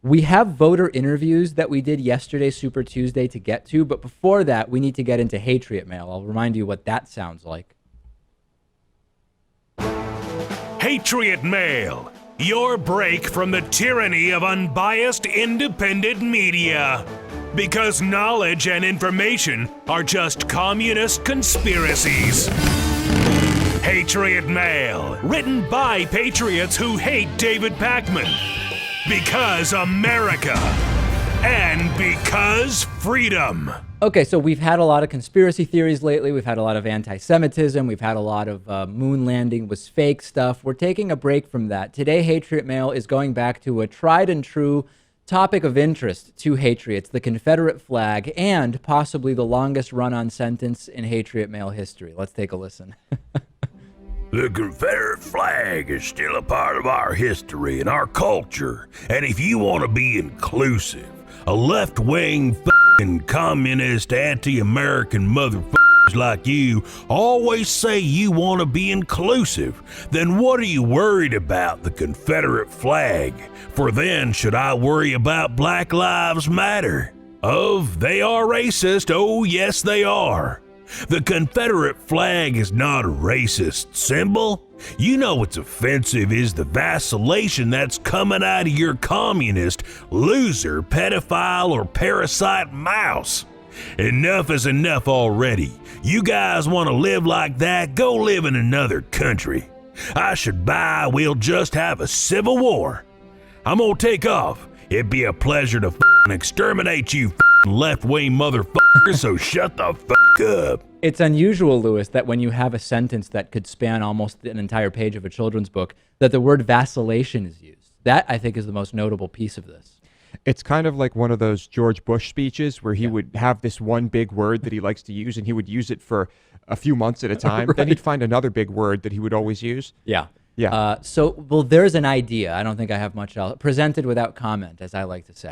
We have voter interviews that we did yesterday, Super Tuesday, to get to. But before that, we need to get into Hatriot Mail. I'll remind you what that sounds like. Hatriot Mail, your break from the tyranny of unbiased, independent media. Because knowledge and information are just communist conspiracies. Hatriot Mail, written by patriots who hate David Pakman. Because America. And because freedom. Okay, so we've had a lot of conspiracy theories lately. We've had a lot of anti-Semitism. We've had a lot of moon landing was fake stuff. We're taking a break from that. Today, Hatriot Mail is going back to a tried and true topic of interest to Hatriots, the Confederate flag, and possibly the longest run-on sentence in Hatriot Mail history. Let's take a listen. The Confederate flag is still a part of our history and our culture. And if you want to be inclusive, a left-wing f***ing communist anti-American motherfuckers like you always say you want to be inclusive, then what are you worried about the Confederate flag? For then should I worry about Black Lives Matter? They are racist. Oh, yes, they are. The Confederate flag is not a racist symbol. You know what's offensive is the vacillation that's coming out of your communist, loser, pedophile, or parasite mouse. Enough is enough already. You guys want to live like that? Go live in another country. I should buy we'll just have a civil war. I'm gonna take off. It'd be a pleasure to f***ing exterminate you f***ing left-wing motherfuckers, so shut the f*** up. It's unusual, Lewis, that when you have a sentence that could span almost an entire page of a children's book, that the word vacillation is used. That, I think, is the most notable piece of this. It's kind of like one of those George Bush speeches where he would have this one big word that he likes to use, and he would use it for a few months at a time. Right. Then he'd find another big word that he would always use. Yeah. Yeah. Well, there's an idea. I don't think I have much else. Presented without comment, as I like to say.